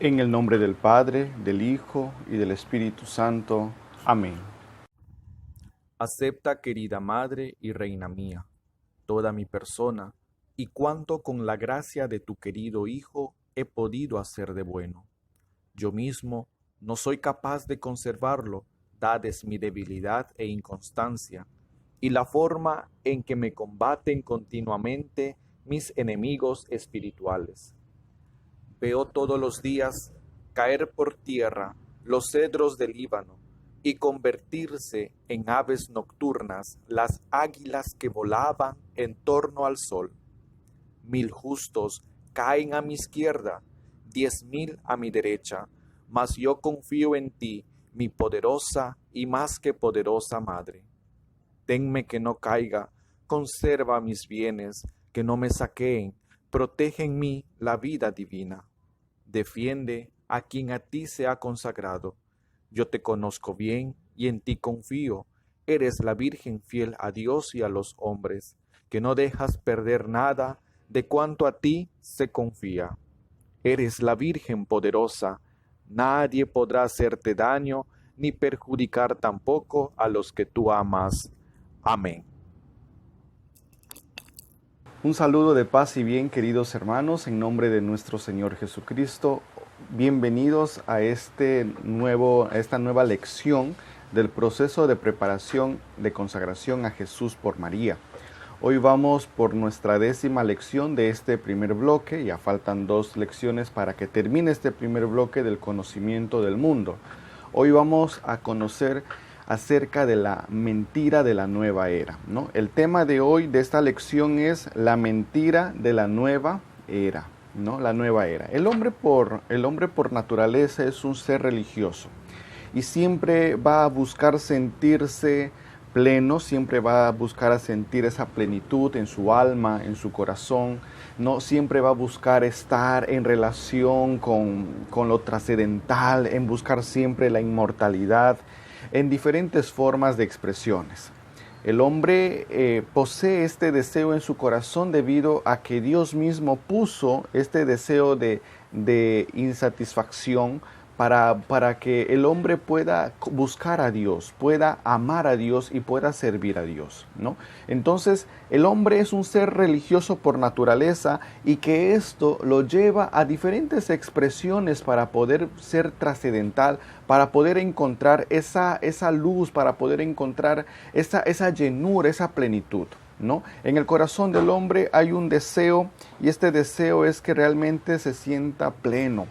En el nombre del Padre, del Hijo y del Espíritu Santo. Amén. Acepta, querida Madre y Reina mía, toda mi persona y cuanto con la gracia de tu querido Hijo he podido hacer de bueno. Yo mismo no soy capaz de conservarlo, dades mi debilidad e inconstancia, y la forma en que me combaten continuamente mis enemigos espirituales. Veo todos los días caer por tierra los cedros del Líbano y convertirse en aves nocturnas las águilas que volaban en torno al sol. 1000 justos caen a mi izquierda, 10.000 a mi derecha, mas yo confío en ti, mi poderosa y más que poderosa Madre. Tenme que no caiga, conserva mis bienes, que no me saqueen, protege en mí la vida divina. Defiende a quien a ti se ha consagrado. Yo te conozco bien y en ti confío. Eres la Virgen fiel a Dios y a los hombres, que no dejas perder nada de cuanto a ti se confía. Eres la Virgen poderosa, nadie podrá hacerte daño ni perjudicar tampoco a los que tú amas. Amén. Un saludo de paz y bien, queridos hermanos, en nombre de nuestro Señor Jesucristo. Bienvenidos a esta nueva lección del proceso de preparación de consagración a Jesús por María. Hoy vamos por nuestra 10ª lección de este primer bloque. Ya faltan 2 lecciones para que termine este primer bloque del conocimiento del mundo. Hoy vamos a conocer acerca de la mentira de la nueva era, ¿no? El tema de hoy de esta lección es la mentira de la nueva era, ¿no? La nueva era. El hombre por naturaleza es un ser religioso y siempre va a buscar sentirse pleno, siempre va a buscar a sentir esa plenitud en su alma, en su corazón, ¿no? Siempre va a buscar estar en relación con lo trascendental, en buscar siempre la inmortalidad, en diferentes formas de expresiones. El hombre posee este deseo en su corazón debido a que Dios mismo puso este deseo de insatisfacción para que el hombre pueda buscar a Dios, pueda amar a Dios y pueda servir a Dios, ¿no? Entonces, el hombre es un ser religioso por naturaleza y que esto lo lleva a diferentes expresiones para poder ser trascendental, para poder encontrar esa luz, para poder encontrar esa llenura, esa plenitud, ¿no? En el corazón del hombre hay un deseo y este deseo es que realmente se sienta pleno.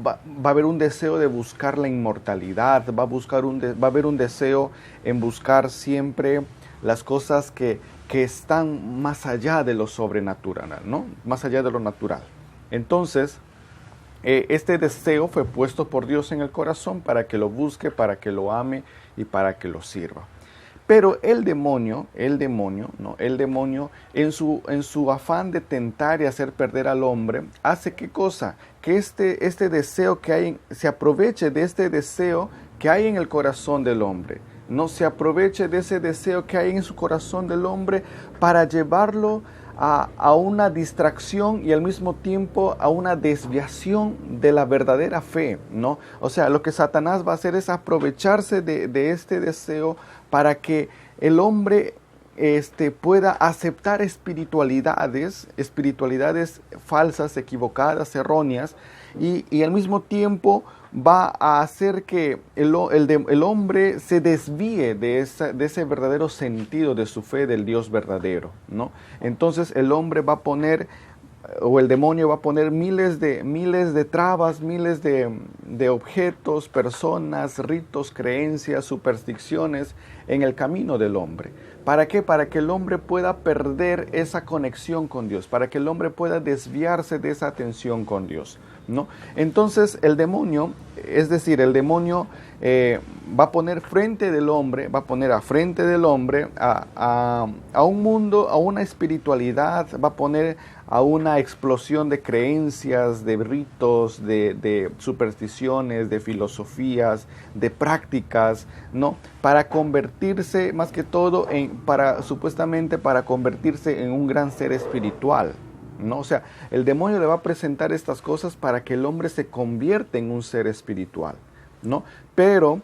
Va a haber un deseo de buscar la inmortalidad, va a haber un deseo en buscar siempre las cosas que están más allá de lo sobrenatural, ¿no? Más allá de lo natural. Entonces, este deseo fue puesto por Dios en el corazón para que lo busque, para que lo ame y para que lo sirva. Pero el demonio, ¿no? El demonio en su afán de tentar y hacer perder al hombre, hace ¿qué cosa? Que este deseo que hay, se aproveche de este deseo que hay en el corazón del hombre. No se aproveche de ese deseo que hay en su corazón del hombre para llevarlo a una distracción y al mismo tiempo a una desviación de la verdadera fe, ¿no? O sea, lo que Satanás va a hacer es aprovecharse de este deseo para que el hombre pueda aceptar espiritualidades falsas, equivocadas, erróneas, y al mismo tiempo va a hacer que el hombre se desvíe de ese verdadero sentido de su fe del Dios verdadero, ¿no? Entonces el hombre va a poner, o el demonio va a poner miles de trabas, miles de objetos, personas, ritos, creencias, supersticiones en el camino del hombre. ¿Para qué? Para que el hombre pueda perder esa conexión con Dios, para que el hombre pueda desviarse de esa atención con Dios, ¿no? Entonces el demonio, es decir, el demonio va a poner frente del hombre, va a poner a frente del hombre a un mundo, a una espiritualidad, va a poner a una explosión de creencias, de ritos, de supersticiones, de filosofías, de prácticas, ¿no? Para convertirse, más que todo, supuestamente para convertirse en un gran ser espiritual, ¿no? O sea, el demonio le va a presentar estas cosas para que el hombre se convierta en un ser espiritual, ¿no? Pero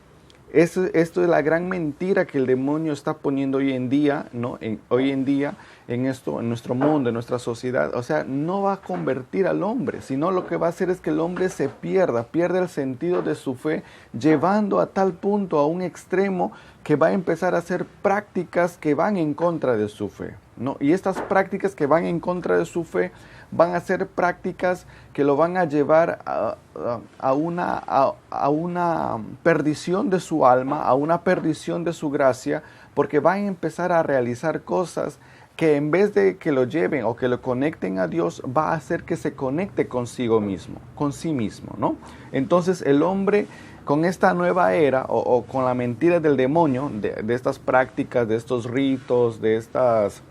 esto es la gran mentira que el demonio está poniendo hoy en día, ¿no? Hoy en día en nuestro mundo, en nuestra sociedad. O sea, no va a convertir al hombre, sino lo que va a hacer es que el hombre se pierde el sentido de su fe, llevando a tal punto, a un extremo, que va a empezar a hacer prácticas que van en contra de su fe, ¿no? Y estas prácticas que van en contra de su fe van a ser prácticas que lo van a llevar a una perdición de su alma, a una perdición de su gracia, porque van a empezar a realizar cosas que en vez de que lo lleven o que lo conecten a Dios, va a hacer que se conecte consigo mismo, con sí mismo, ¿no? Entonces el hombre, con esta nueva era o con la mentira del demonio, de estas prácticas, de estos ritos, de estas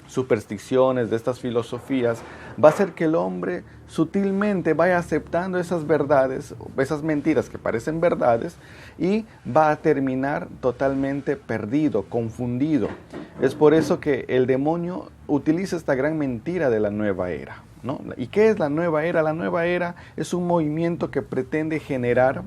supersticiones, de estas filosofías, va a hacer que el hombre sutilmente vaya aceptando esas verdades, esas mentiras que parecen verdades, y va a terminar totalmente perdido, confundido. Es por eso que el demonio utiliza esta gran mentira de la nueva era, ¿no? ¿Y qué es la nueva era? La nueva era es un movimiento que pretende generar,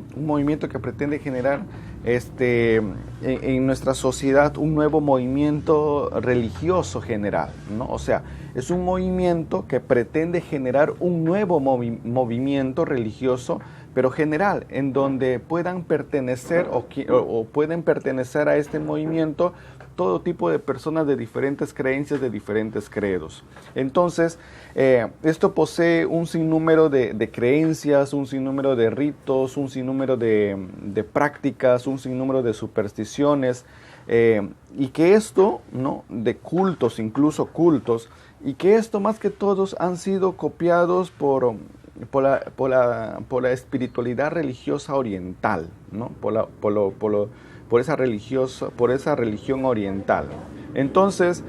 en nuestra sociedad un nuevo movimiento religioso general, ¿no? O sea, es un movimiento que pretende generar un nuevo movimiento religioso, pero general, en donde puedan pertenecer o pueden pertenecer a este movimiento todo tipo de personas de diferentes creencias, de diferentes credos. Entonces, esto posee un sinnúmero de creencias, un sinnúmero de ritos, un sinnúmero de prácticas, un sinnúmero de supersticiones, y que esto, ¿no? De cultos, incluso cultos, y que esto más que todos han sido copiados por la espiritualidad religiosa oriental, ¿no? Por esa religión oriental. Entonces,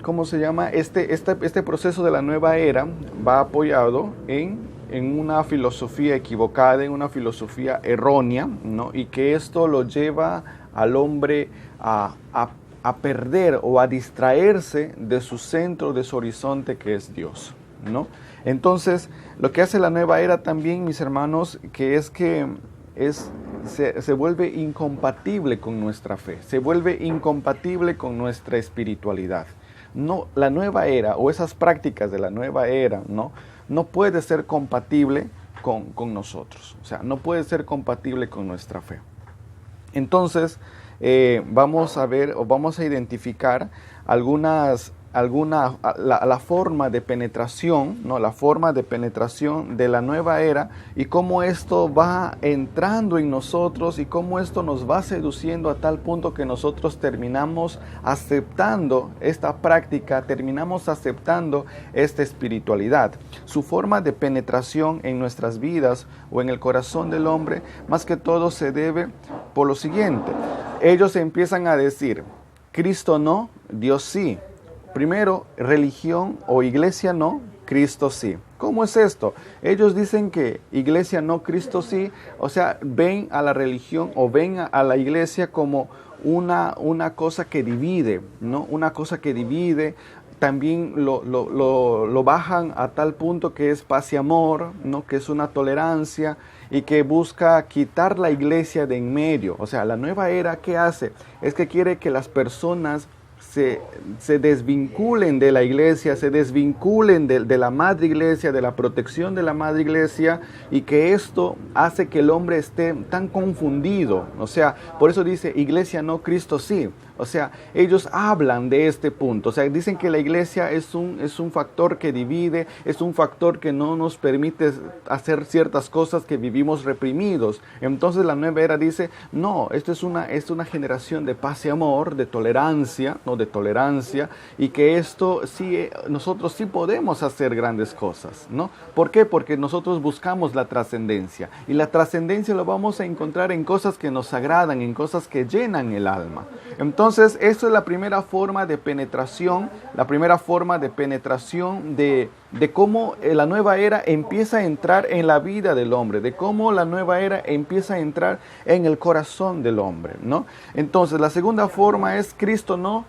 ¿cómo se llama? Este proceso de la nueva era va apoyado en una filosofía equivocada, en una filosofía errónea, ¿no? Y que esto lo lleva al hombre a perder o a distraerse de su centro, de su horizonte, que es Dios, ¿no? Entonces, lo que hace la nueva era también, mis hermanos, se vuelve incompatible con nuestra fe, se vuelve incompatible con nuestra espiritualidad. No, la nueva era o esas prácticas de la nueva era, no puede ser compatible con nosotros, o sea, no puede ser compatible con nuestra fe. Entonces, vamos a ver o vamos a identificar la forma de penetración, ¿no? La forma de penetración de la nueva era, y cómo esto va entrando en nosotros y cómo esto nos va seduciendo a tal punto que nosotros terminamos aceptando esta práctica, terminamos aceptando esta espiritualidad. Su forma de penetración en nuestras vidas o en el corazón del hombre, más que todo se debe por lo siguiente. Ellos empiezan a decir: Cristo no, Dios sí. Primero, religión o iglesia no, Cristo sí. ¿Cómo es esto? Ellos dicen que iglesia no, Cristo sí. O sea, ven a la religión o ven a la iglesia como una cosa que divide, ¿no? Una cosa que divide. También lo bajan a tal punto que es paz y amor, ¿no? Que es una tolerancia y que busca quitar la iglesia de en medio. O sea, la nueva era, ¿qué hace? Es que quiere que las personas se desvinculen de la iglesia, se desvinculen de la madre iglesia, de la protección de la madre iglesia, y que esto hace que el hombre esté tan confundido. O sea, por eso dice iglesia no, Cristo sí. O sea, ellos hablan de este punto. O sea, dicen que la iglesia es un factor que divide, es un factor que no nos permite hacer ciertas cosas, que vivimos reprimidos. Entonces la nueva era dice: no, esto es una generación de paz y amor, de tolerancia, ¿no? De tolerancia, y que esto sí, nosotros sí podemos hacer grandes cosas, ¿no? ¿Por qué? Porque nosotros buscamos la trascendencia, y la trascendencia lo vamos a encontrar en cosas que nos agradan, en cosas que llenan el alma. Entonces, esto es la primera forma de penetración, de cómo la nueva era empieza a entrar en la vida del hombre, de cómo la nueva era empieza a entrar en el corazón del hombre, ¿no? Entonces, la segunda forma es Cristo no,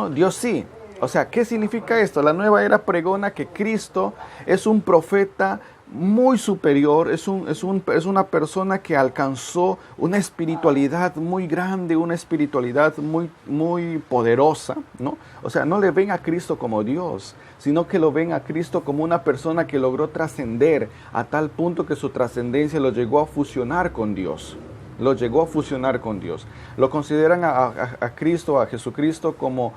Dios sí. O sea, ¿qué significa esto? La nueva era pregona que Cristo es un profeta muy superior, es una persona que alcanzó una espiritualidad muy grande, una espiritualidad muy poderosa, ¿no? O sea, no le ven a Cristo como Dios, sino que lo ven a Cristo como una persona que logró trascender a tal punto que su trascendencia lo llegó a fusionar con Dios. Lo llegó a fusionar con Dios. Lo consideran a Cristo, a Jesucristo, como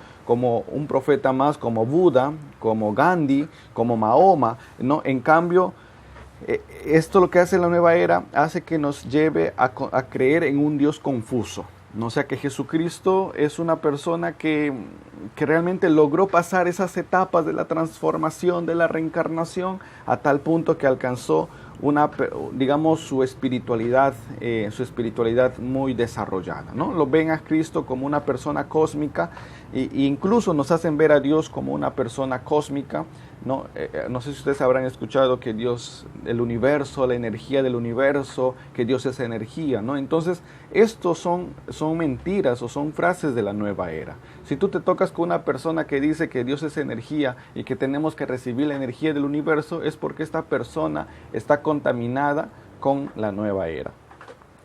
un profeta más, como Buda, como Gandhi, como Mahoma, ¿no? En cambio, esto lo que hace la nueva era, hace que nos lleve a creer en un Dios confuso, ¿no? O sea, que Jesucristo es una persona que realmente logró pasar esas etapas de la transformación, de la reencarnación, a tal punto que alcanzó digamos, su espiritualidad muy desarrollada, ¿no? Lo ven a Cristo como una persona cósmica e incluso nos hacen ver a Dios como una persona cósmica, ¿no? No sé si ustedes habrán escuchado que Dios, el universo, la energía del universo, que Dios es energía, ¿no? Entonces, estos son mentiras o son frases de la nueva era. Si tú te tocas con una persona que dice que Dios es energía y que tenemos que recibir la energía del universo, es porque esta persona está contaminada con la nueva era.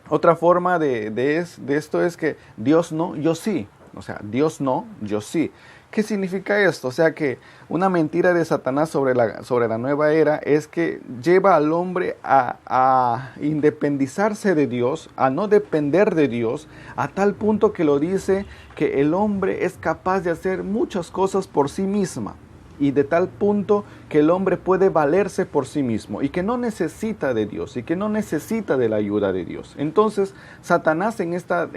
Otra forma de esto es que Dios no, yo sí. O sea, Dios no, yo sí. ¿Qué significa esto? O sea que una mentira de Satanás sobre la nueva era es que lleva al hombre a independizarse de Dios, a no depender de Dios, a tal punto que lo dice que el hombre es capaz de hacer muchas cosas por sí misma. Y de tal punto que el hombre puede valerse por sí mismo y que no necesita de Dios y que no necesita de la ayuda de Dios. Entonces, Satanás en esta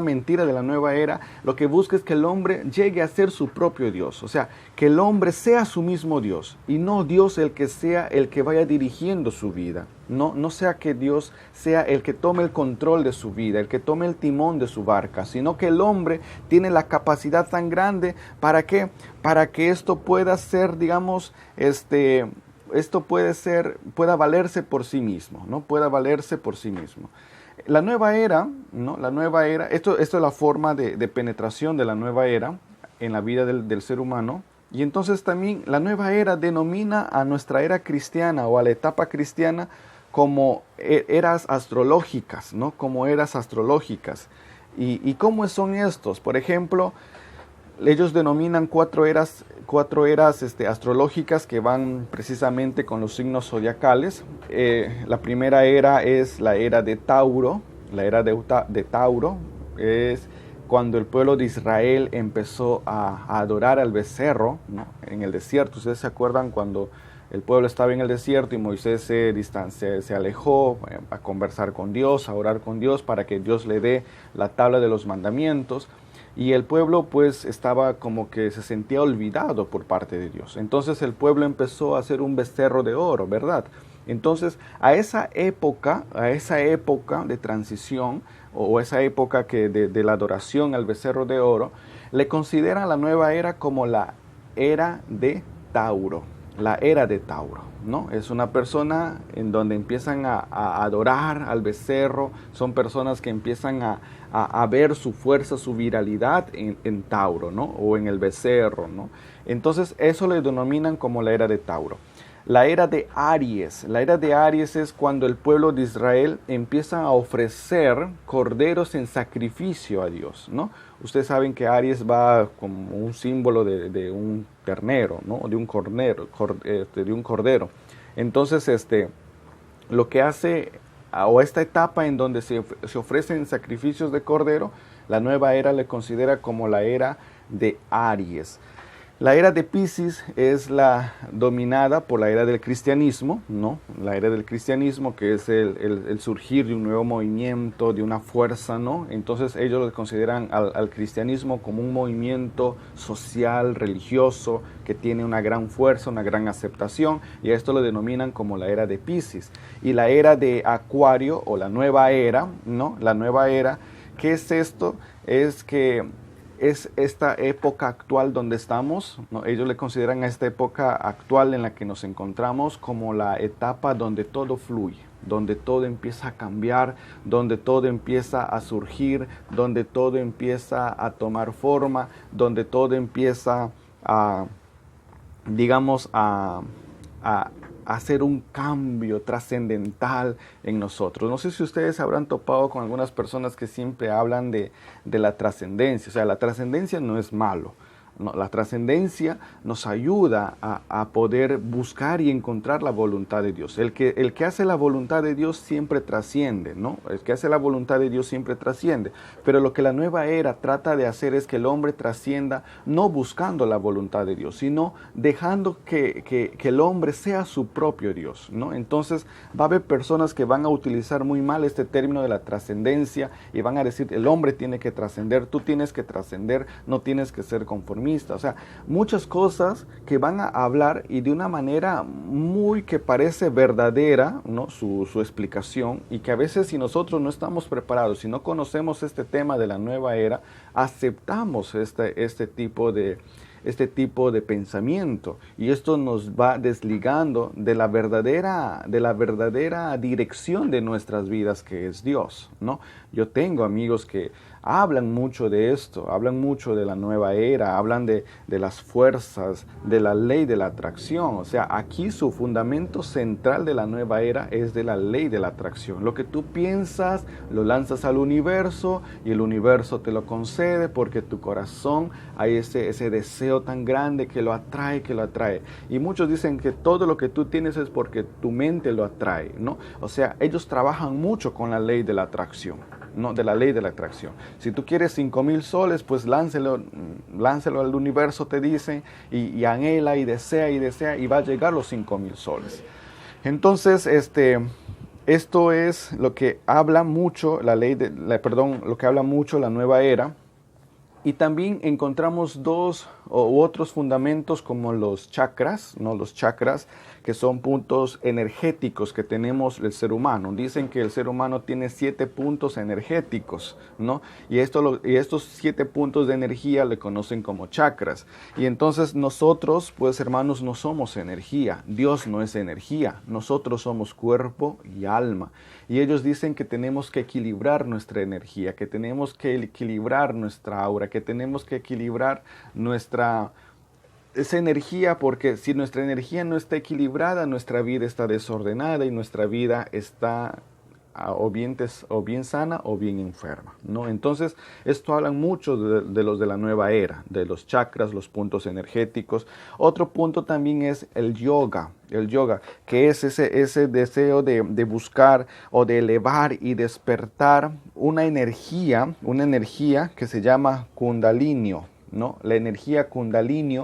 mentira de la nueva era, lo que busca es que el hombre llegue a ser su propio Dios. O sea, que el hombre sea su mismo Dios y no Dios el que sea el que vaya dirigiendo su vida. No sea que Dios sea el que tome el control de su vida, el que tome el timón de su barca, sino que el hombre tiene la capacidad tan grande para que esto pueda ser, digamos, pueda valerse por sí mismo, ¿no? Pueda valerse por sí mismo. La nueva era, ¿no? La nueva era, esto es la forma de penetración de la nueva era en la vida del ser humano. Y entonces también la nueva era denomina a nuestra era cristiana o a la etapa cristiana como eras astrológicas, ¿no? Como eras astrológicas. ¿Y cómo son estos? Por ejemplo, ellos denominan cuatro eras astrológicas que van precisamente con los signos zodiacales. La primera era es la era de Tauro. La era de Tauro es cuando el pueblo de Israel empezó a adorar al becerro, ¿no? En el desierto. ¿Ustedes se acuerdan cuando el pueblo estaba en el desierto y Moisés se alejó a conversar con Dios, a orar con Dios para que Dios le dé la tabla de los mandamientos? Y el pueblo pues estaba como que se sentía olvidado por parte de Dios. Entonces el pueblo empezó a hacer un becerro de oro, ¿verdad? Entonces a esa época de transición o esa época de la adoración al becerro de oro, le consideran la nueva era como la era de Tauro. La era de Tauro, ¿no? Es una persona en donde empiezan a adorar al becerro, son personas que empiezan a ver su fuerza, su viralidad en Tauro, ¿no? O en el becerro, ¿no? Entonces eso le denominan como la era de Tauro. La era de Aries. La era de Aries es cuando el pueblo de Israel empieza a ofrecer corderos en sacrificio a Dios, ¿no? Ustedes saben que Aries va como un símbolo de un ternero, ¿no? De un cordero. Entonces, lo que hace, o esta etapa en donde se ofrecen sacrificios de cordero, la nueva era le considera como la era de Aries. La era de Piscis es la dominada por la era del cristianismo, ¿no? La era del cristianismo, que es el surgir de un nuevo movimiento, de una fuerza, ¿no? Entonces ellos lo consideran al cristianismo como un movimiento social, religioso, que tiene una gran fuerza, una gran aceptación, y a esto lo denominan como la era de Piscis. Y la era de Acuario, o la nueva era, ¿no? La nueva era, ¿qué es esto? Es que es esta época actual donde estamos, ¿no? Ellos le consideran a esta época actual en la que nos encontramos como la etapa donde todo fluye, donde todo empieza a cambiar, donde todo empieza a surgir, donde todo empieza a tomar forma, donde todo empieza a, digamos, a hacer un cambio trascendental en nosotros. No sé si ustedes habrán topado con algunas personas que siempre hablan de la trascendencia. O sea, la trascendencia no es malo. No, la trascendencia nos ayuda a poder buscar y encontrar la voluntad de Dios. El que hace la voluntad de Dios siempre trasciende, ¿no? El que hace la voluntad de Dios siempre trasciende. Pero lo que la nueva era trata de hacer es que el hombre trascienda no buscando la voluntad de Dios, sino dejando que el hombre sea su propio Dios, ¿no? Entonces va a haber personas que van a utilizar muy mal este término de la trascendencia y van a decir, el hombre tiene que trascender, tú tienes que trascender, no tienes que ser conformista. O sea, muchas cosas que van a hablar y de una manera muy que parece verdadera, ¿no? Su explicación, y que a veces si nosotros no estamos preparados, si no conocemos este tema de la nueva era, aceptamos este tipo de pensamiento, y esto nos va desligando de la verdadera dirección de nuestras vidas, que es Dios, ¿no? Yo tengo amigos que hablan mucho de esto, hablan mucho de la nueva era, hablan de las fuerzas, de la ley de la atracción. O sea, aquí su fundamento central de la nueva era es de la ley de la atracción. Lo que tú piensas, lo lanzas al universo y el universo te lo concede, porque tu corazón hay ese deseo tan grande que lo atrae, Y muchos dicen que todo lo que tú tienes es porque tu mente lo atrae, ¿no? O sea, ellos trabajan mucho con la ley de la atracción. No, de la ley de la atracción. Si tú quieres 5,000 soles, pues láncelo al universo, te dicen, y anhela y desea, y va a llegar los 5,000 soles. Entonces, esto es lo que habla mucho lo que habla mucho la nueva era. Y también encontramos dos u otros fundamentos como los chakras, ¿no? Los chakras, que son puntos energéticos que tenemos el ser humano. Dicen que el ser humano tiene 7 puntos energéticos, ¿no? Y estos 7 puntos de energía le conocen como chakras. Y entonces nosotros, pues hermanos, no somos energía. Dios no es energía. Nosotros somos cuerpo y alma. Y ellos dicen que tenemos que equilibrar nuestra energía, que tenemos que equilibrar nuestra aura, que tenemos que equilibrar esa energía, porque si nuestra energía no está equilibrada, nuestra vida está desordenada y nuestra vida está o bien sana o bien enferma, ¿no? Entonces, esto hablan mucho de los de la nueva era, de los chakras, los puntos energéticos. Otro punto también es el yoga, que es ese deseo de buscar o de elevar y despertar una energía que se llama Kundalini, ¿no? La energía Kundalini,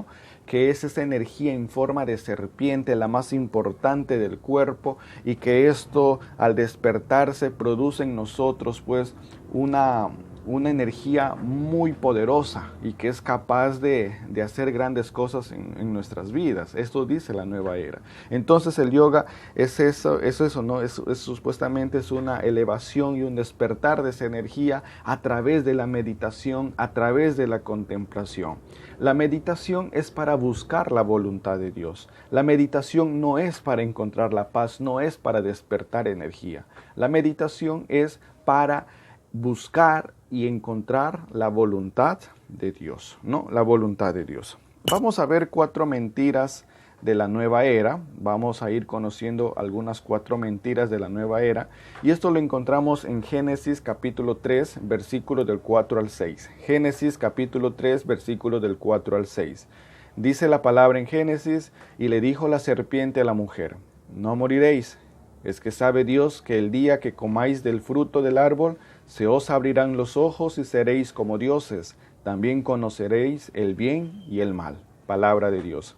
que es esa energía en forma de serpiente, la más importante del cuerpo, y que esto al despertarse produce en nosotros pues una energía muy poderosa y que es capaz de hacer grandes cosas en nuestras vidas. Esto dice la nueva era. Entonces el yoga es eso, ¿no? Es supuestamente es una elevación y un despertar de esa energía a través de la meditación, a través de la contemplación. La meditación es para buscar la voluntad de Dios. La meditación no es para encontrar la paz, no es para despertar energía. La meditación es para buscar y encontrar la voluntad de Dios, ¿no? La voluntad de Dios. Vamos a ver 4 mentiras de la nueva era. Vamos a ir conociendo algunas 4 mentiras de la nueva era. Y esto lo encontramos en Génesis capítulo 3, versículo del 4 al 6. Génesis capítulo 3, versículo del 4 al 6. Dice la palabra en Génesis: y le dijo la serpiente a la mujer: no moriréis. Es que sabe Dios que el día que comáis del fruto del árbol, se os abrirán los ojos y seréis como dioses. También conoceréis el bien y el mal. Palabra de Dios.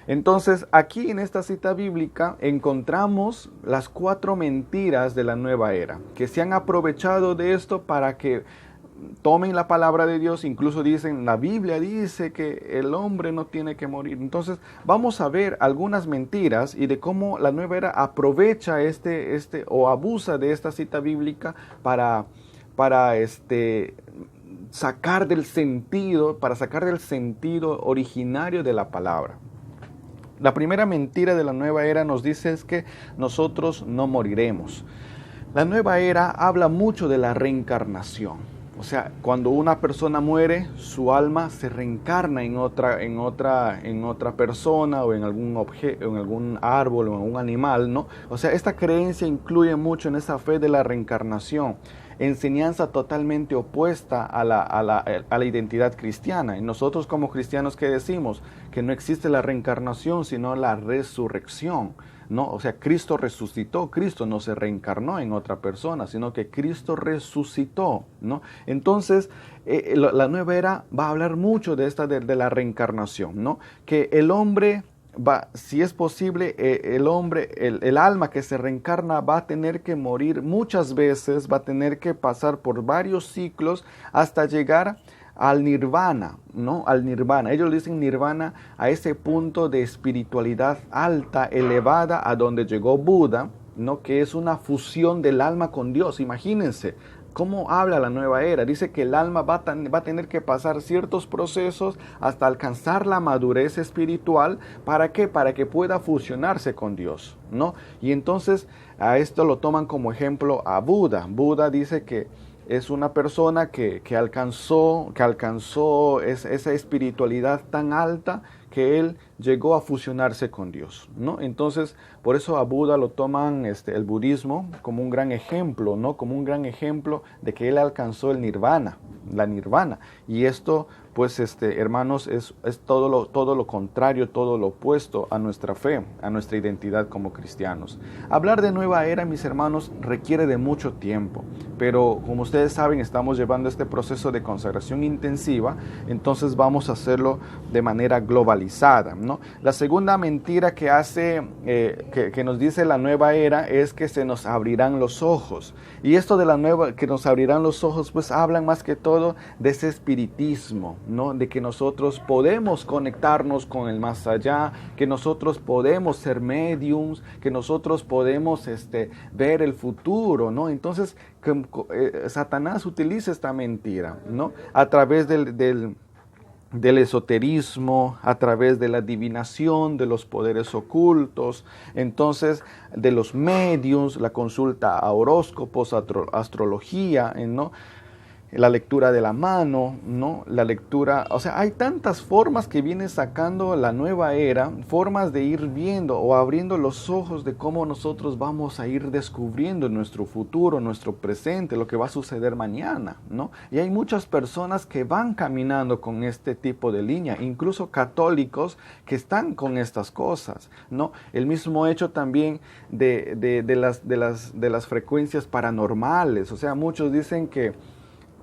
Entonces, aquí en esta cita bíblica encontramos las 4 mentiras de la nueva era, que se han aprovechado de esto para que tomen la palabra de Dios. Incluso dicen, la Biblia dice que el hombre no tiene que morir. Entonces, vamos a ver algunas mentiras y de cómo la nueva era aprovecha o abusa de esta cita bíblica para sacar del sentido originario de la palabra. La primera mentira de la nueva era nos dice es que nosotros no moriremos. La nueva era habla mucho de la reencarnación. O sea, cuando una persona muere, su alma se reencarna en otra persona o en algún objeto, en algún árbol o en un animal, ¿no? O sea, esta creencia incluye mucho en esa fe de la reencarnación. Enseñanza totalmente opuesta a la identidad cristiana. Y nosotros como cristianos, ¿qué decimos? Que no existe la reencarnación, sino la resurrección, ¿no? O sea, Cristo resucitó, Cristo no se reencarnó en otra persona, sino que Cristo resucitó, ¿no? Entonces, la nueva era va a hablar mucho de la reencarnación, ¿no? Que el hombre va, si es posible, el alma que se reencarna va a tener que morir muchas veces, va a tener que pasar por varios ciclos hasta llegar al nirvana, ¿no? Al nirvana. Ellos dicen nirvana a ese punto de espiritualidad alta, elevada, a donde llegó Buda, ¿no? Que es una fusión del alma con Dios. Imagínense cómo habla la nueva era. Dice que el alma va a tener que pasar ciertos procesos hasta alcanzar la madurez espiritual. ¿Para qué? Para que pueda fusionarse con Dios, ¿no? Y entonces a esto lo toman como ejemplo a Buda. Buda dice que es una persona que alcanzó esa espiritualidad tan alta que él llegó a fusionarse con Dios, ¿no? Entonces, por eso a Buda lo toman el budismo como un gran ejemplo, ¿no? Como un gran ejemplo de que él alcanzó el nirvana, la nirvana. Y esto, pues, hermanos, es todo lo contrario, todo lo opuesto a nuestra fe, a nuestra identidad como cristianos. Hablar de nueva era, mis hermanos, requiere de mucho tiempo, pero como ustedes saben, estamos llevando este proceso de consagración intensiva, entonces vamos a hacerlo de manera globalizada, ¿no? La segunda mentira que que nos dice la nueva era es que se nos abrirán los ojos. Y esto de la nueva, que nos abrirán los ojos, pues hablan más que todo de ese espiritismo, ¿no? De que nosotros podemos conectarnos con el más allá, que nosotros podemos ser mediums, que nosotros podemos ver el futuro, ¿no? Entonces, Satanás utiliza esta mentira, ¿no? A través del esoterismo, a través de la adivinación, de los poderes ocultos, entonces de los mediums, la consulta a horóscopos, astrología, ¿no? La lectura de la mano, ¿no? La lectura, o sea, hay tantas formas que viene sacando la nueva era, formas de ir viendo o abriendo los ojos de cómo nosotros vamos a ir descubriendo nuestro futuro, nuestro presente, lo que va a suceder mañana, ¿no? Y hay muchas personas que van caminando con este tipo de línea, incluso católicos que están con estas cosas, ¿no? El mismo hecho también de las frecuencias paranormales, o sea, muchos dicen que,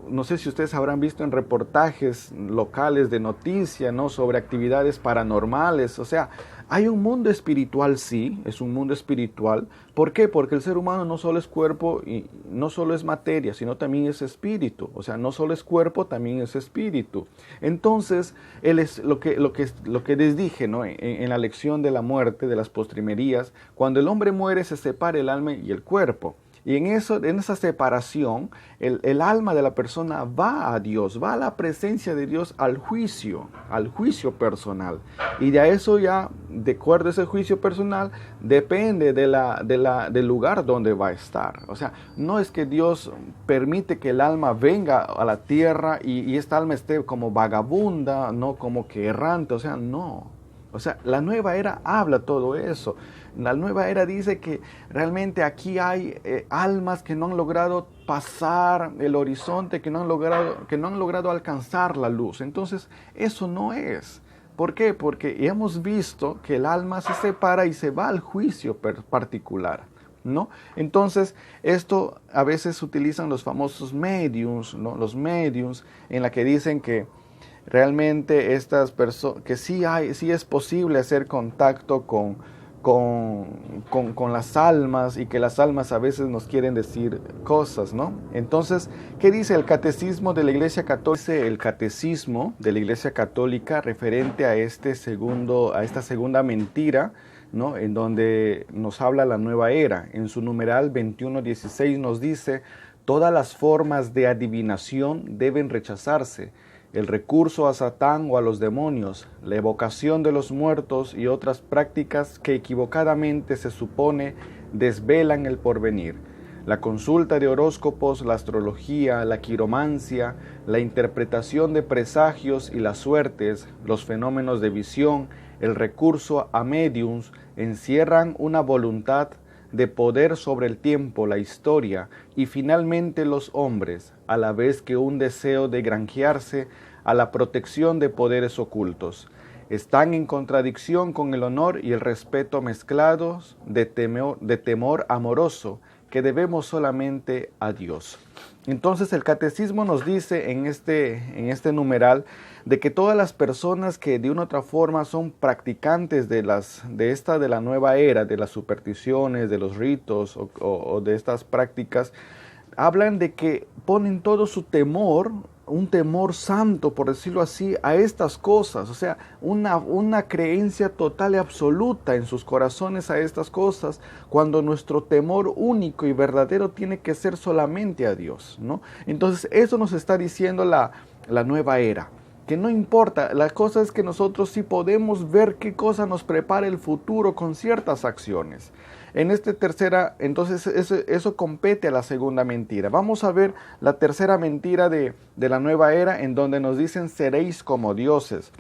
no sé si ustedes habrán visto en reportajes locales de noticias, ¿no? Sobre actividades paranormales. O sea, hay un mundo espiritual, sí, es un mundo espiritual. ¿Por qué? Porque el ser humano no solo es cuerpo y no solo es materia, sino también es espíritu. O sea, no solo es cuerpo, también es espíritu. Entonces, él es lo que les dije, ¿no? En la lección de la muerte, de las postrimerías, cuando el hombre muere se separa el alma y el cuerpo. Y en esa separación, el alma de la persona va a Dios, va a la presencia de Dios al juicio personal. Y de eso ya, de acuerdo a ese juicio personal, depende del lugar donde va a estar. O sea, no es que Dios permite que el alma venga a la tierra y esta alma esté como vagabunda, no como que errante, o sea, no. O sea, la nueva era habla todo eso. La nueva era dice que realmente aquí hay almas que no han logrado pasar el horizonte, que no han logrado alcanzar la luz. Entonces, eso no es. ¿Por qué? Porque hemos visto que el alma se separa y se va al juicio particular, ¿no? Entonces, esto a veces utilizan los famosos mediums, ¿no? Los mediums en la que dicen que realmente estas personas, que sí es posible hacer contacto con las almas y que las almas a veces nos quieren decir cosas, ¿no? Entonces, ¿qué dice el catecismo de la Iglesia Católica? El catecismo de la Iglesia Católica referente a esta segunda mentira, ¿no? En donde nos habla la nueva era. En su numeral 2116 nos dice: todas las formas de adivinación deben rechazarse. el recurso a Satán o a los demonios, la evocación de los muertos y otras prácticas que equivocadamente se supone desvelan el porvenir, la consulta de horóscopos, la astrología, la quiromancia, la interpretación de presagios y las suertes, los fenómenos de visión, el recurso a médiums, encierran una voluntad de poder sobre el tiempo, la historia y finalmente los hombres, a la vez que un deseo de granjearse a la protección de poderes ocultos. Están en contradicción con el honor y el respeto mezclados de temor amoroso que debemos solamente a Dios. Entonces el catecismo nos dice en este numeral de que todas las personas que de una u otra forma son practicantes de la nueva era, de las supersticiones, de los ritos o de estas prácticas, hablan de que ponen todo su temor, un temor santo, por decirlo así, a estas cosas, o sea, una creencia total y absoluta en sus corazones a estas cosas, cuando nuestro temor único y verdadero tiene que ser solamente a Dios, ¿no? Entonces eso nos está diciendo la nueva era, que no importa, la cosa es que nosotros sí podemos ver qué cosa nos prepara el futuro con ciertas acciones. En esta tercera, entonces eso compete a la segunda mentira. Vamos a ver la tercera mentira de la nueva era, en donde nos dicen seréis como dioses.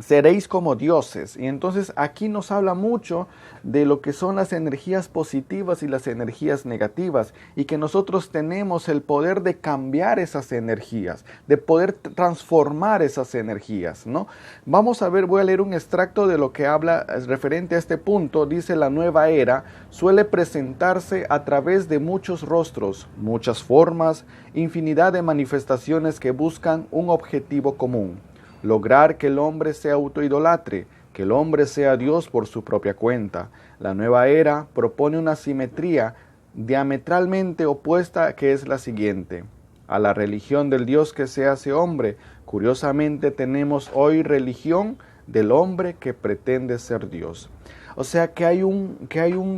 Seréis como dioses. Y entonces aquí nos habla mucho de lo que son las energías positivas y las energías negativas, y que nosotros tenemos el poder de cambiar esas energías, de poder transformar esas energías, ¿no? Vamos a ver, voy a leer un extracto de lo que habla referente a este punto. Dice: la nueva era suele presentarse a través de muchos rostros, muchas formas, infinidad de manifestaciones que buscan un objetivo común: lograr que el hombre se autoidolatre, que el hombre sea Dios por su propia cuenta. La nueva era propone una simetría diametralmente opuesta, que es la siguiente: a la religión del Dios que se hace hombre, curiosamente tenemos hoy religión del hombre que pretende ser Dios. O sea que hay un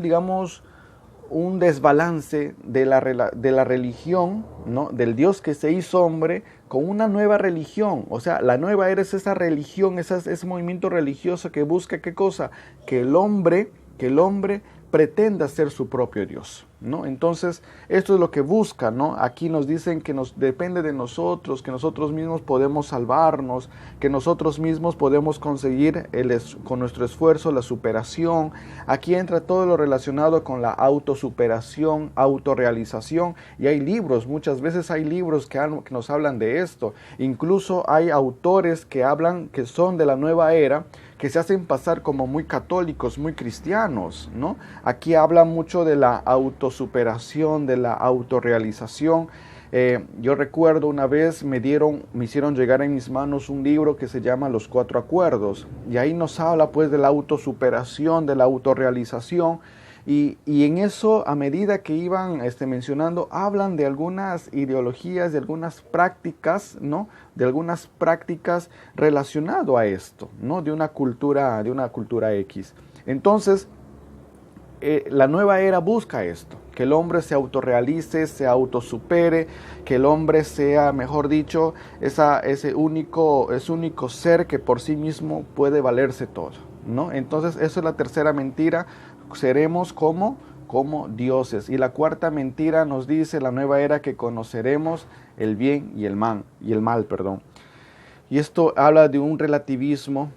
digamos, un desbalance de la religión, ¿no?, del Dios que se hizo hombre, con una nueva religión. O sea, la nueva era es esa religión, ese movimiento religioso que busca, ¿qué cosa? Que el hombre pretenda ser su propio Dios, ¿no? Entonces, esto es lo que busca, ¿no? Aquí nos dicen que depende de nosotros, que nosotros mismos podemos salvarnos, que nosotros mismos podemos conseguir con nuestro esfuerzo la superación. Aquí entra todo lo relacionado con la autosuperación, autorrealización, y hay libros, muchas veces hay libros que nos hablan de esto. Incluso hay autores que hablan, que son de la nueva era, que se hacen pasar como muy católicos, muy cristianos, ¿no? Aquí habla mucho de la autosuperación, de la autorrealización. Yo recuerdo una vez me hicieron llegar en mis manos un libro que se llama Los Cuatro Acuerdos, y ahí nos habla pues de la autosuperación, de la autorrealización. Y en eso, a medida que iban mencionando, hablan de algunas ideologías, de algunas prácticas, ¿no? De algunas prácticas relacionadas a esto, ¿no? De una cultura X. Entonces, la nueva era busca esto: que el hombre se autorrealice, se autosupere, que el hombre sea, mejor dicho, ese único ser que por sí mismo puede valerse todo, ¿no? Entonces, eso es la tercera mentira: seremos como dioses. Y la cuarta mentira nos dice la nueva era que conoceremos el bien y el mal, Y esto habla de un relativismo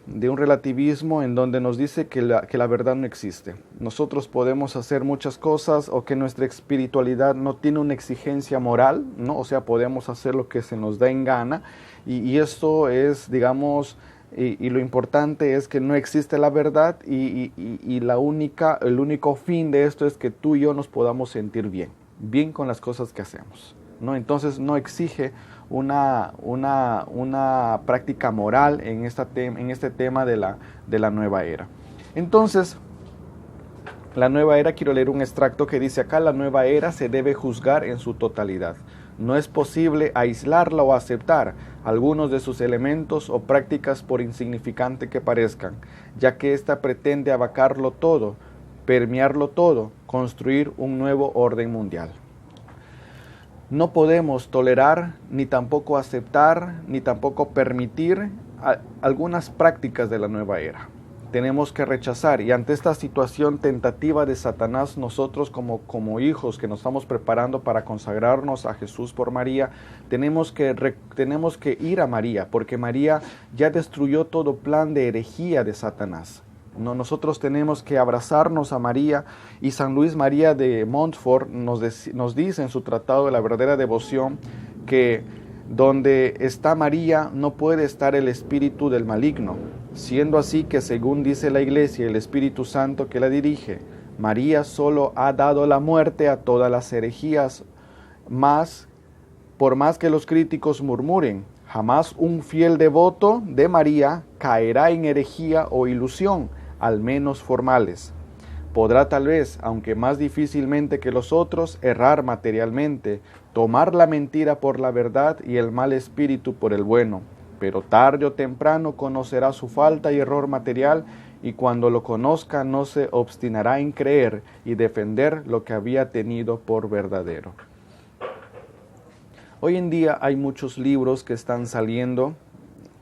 en donde nos dice que la verdad no existe. Nosotros podemos hacer muchas cosas, o que nuestra espiritualidad no tiene una exigencia moral, ¿no? O sea, podemos hacer lo que se nos da en gana, y esto es, digamos, y lo importante es que no existe la verdad, y el único fin de esto es que tú y yo nos podamos sentir bien con las cosas que hacemos, ¿no? Entonces no exige una práctica moral en este tema de la nueva era. Entonces, la nueva era, quiero leer un extracto que dice acá: la nueva era se debe juzgar en su totalidad. No es posible aislarla o aceptar algunos de sus elementos o prácticas, por insignificante que parezcan, ya que ésta pretende abarcarlo todo, permearlo todo, construir un nuevo orden mundial. No podemos tolerar, ni tampoco aceptar, ni tampoco permitir algunas prácticas de la nueva era. Tenemos que rechazar, y ante esta situación tentativa de Satanás, nosotros como hijos que nos estamos preparando para consagrarnos a Jesús por María, tenemos que ir a María, porque María ya destruyó todo plan de herejía de Satanás. No, nosotros tenemos que abrazarnos a María, y San Luis María de Montfort nos dice en su Tratado de la Verdadera Devoción que donde está María no puede estar el espíritu del maligno, siendo así que, según dice la Iglesia, el Espíritu Santo que la dirige, María solo ha dado la muerte a todas las herejías, por más que los críticos murmuren, jamás un fiel devoto de María caerá en herejía o ilusión, al menos formales. Podrá tal vez, aunque más difícilmente que los otros, errar materialmente, tomar la mentira por la verdad y el mal espíritu por el bueno, pero tarde o temprano conocerá su falta y error material, y cuando lo conozca no se obstinará en creer y defender lo que había tenido por verdadero. Hoy en día hay muchos libros que están saliendo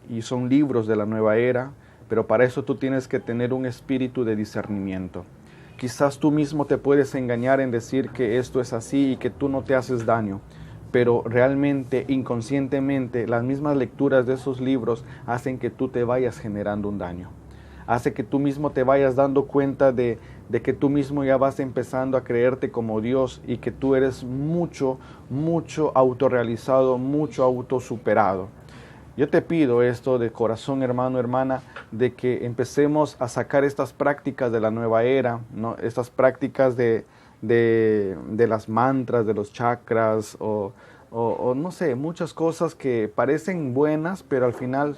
y son libros de la nueva era, pero para eso tú tienes que tener un espíritu de discernimiento. Quizás tú mismo te puedes engañar en decir que esto es así y que tú no te haces daño, pero realmente, inconscientemente, las mismas lecturas de esos libros hacen que tú te vayas generando un daño. Hace que tú mismo te vayas dando cuenta de que tú mismo ya vas empezando a creerte como Dios y que tú eres mucho autorrealizado, mucho autosuperado. Yo te pido esto de corazón, hermano, hermana, de que empecemos a sacar estas prácticas de la nueva era, ¿no? Estas prácticas de las mantras, de los chakras, o no sé, muchas cosas que parecen buenas, pero al final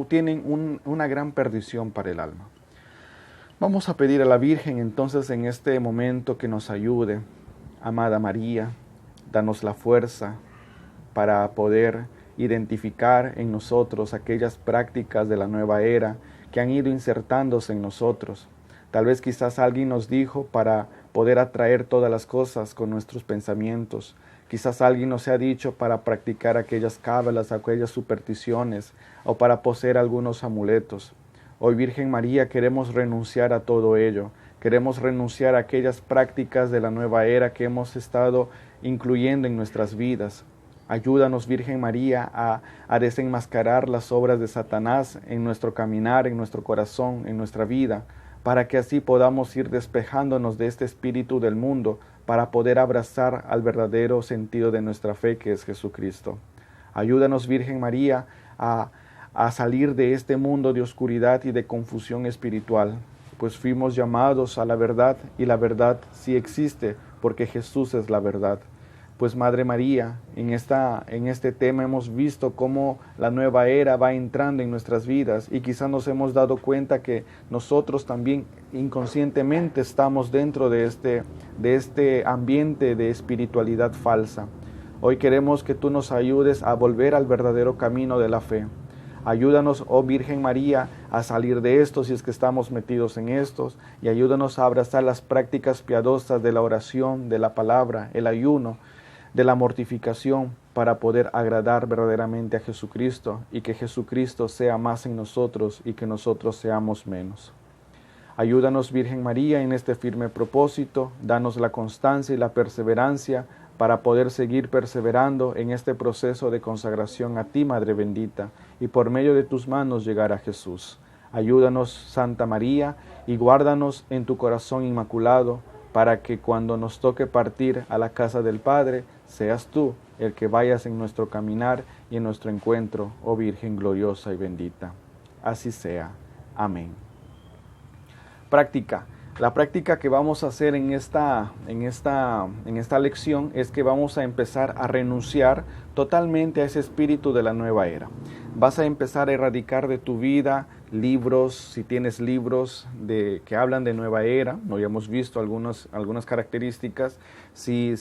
tienen una gran perdición para el alma. Vamos a pedir a la Virgen entonces en este momento que nos ayude. Amada María, danos la fuerza para poder identificar en nosotros aquellas prácticas de la nueva era que han ido insertándose en nosotros. Tal vez quizás alguien nos dijo para poder atraer todas las cosas con nuestros pensamientos. Quizás alguien nos ha dicho para practicar aquellas cábalas, aquellas supersticiones, o para poseer algunos amuletos. Hoy, Virgen María, queremos renunciar a todo ello. Queremos renunciar a aquellas prácticas de la nueva era que hemos estado incluyendo en nuestras vidas. Ayúdanos, Virgen María, a desenmascarar las obras de Satanás en nuestro caminar, en nuestro corazón, en nuestra vida, para que así podamos ir despejándonos de este espíritu del mundo, para poder abrazar al verdadero sentido de nuestra fe, que es Jesucristo. Ayúdanos, Virgen María, a salir de este mundo de oscuridad y de confusión espiritual, pues fuimos llamados a la verdad, y la verdad sí existe, porque Jesús es la verdad. Pues Madre María, en este tema hemos visto cómo la nueva era va entrando en nuestras vidas, y quizás nos hemos dado cuenta que nosotros también inconscientemente estamos dentro de este ambiente de espiritualidad falsa. Hoy queremos que tú nos ayudes a volver al verdadero camino de la fe. Ayúdanos, oh Virgen María, a salir de esto si es que estamos metidos en estos, y ayúdanos a abrazar las prácticas piadosas de la oración, de la palabra, el ayuno, de la mortificación, para poder agradar verdaderamente a Jesucristo, y que Jesucristo sea más en nosotros y que nosotros seamos menos. Ayúdanos, Virgen María, en este firme propósito. Danos la constancia y la perseverancia para poder seguir perseverando en este proceso de consagración a ti, Madre bendita, y por medio de tus manos llegar a Jesús. Ayúdanos, Santa María, y guárdanos en tu corazón inmaculado, para que cuando nos toque partir a la casa del Padre, seas tú el que vayas en nuestro caminar y en nuestro encuentro, oh Virgen gloriosa y bendita. Así sea. Amén. Práctica. La práctica que vamos a hacer en esta lección es que vamos a empezar a renunciar totalmente a ese espíritu de la nueva era. Vas a empezar a erradicar de tu vida libros, si tienes libros que hablan de nueva era, no habíamos visto algunas características, si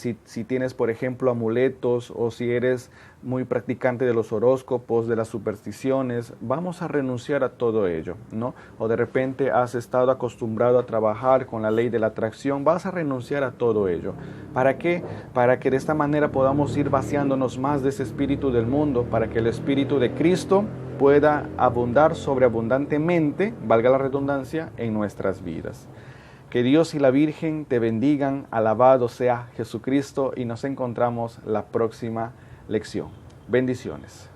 tienes, por ejemplo, amuletos, o si eres muy practicante de los horóscopos, de las supersticiones, vamos a renunciar a todo ello, ¿no? O de repente has estado acostumbrado a trabajar con la ley de la atracción, vas a renunciar a todo ello. ¿Para qué? Para que de esta manera podamos ir vaciándonos más de ese espíritu del mundo, para que el espíritu de Cristo pueda abundar sobreabundantemente, valga la redundancia, en nuestras vidas. Que Dios y la Virgen te bendigan, alabado sea Jesucristo, y nos encontramos la próxima lección. Bendiciones.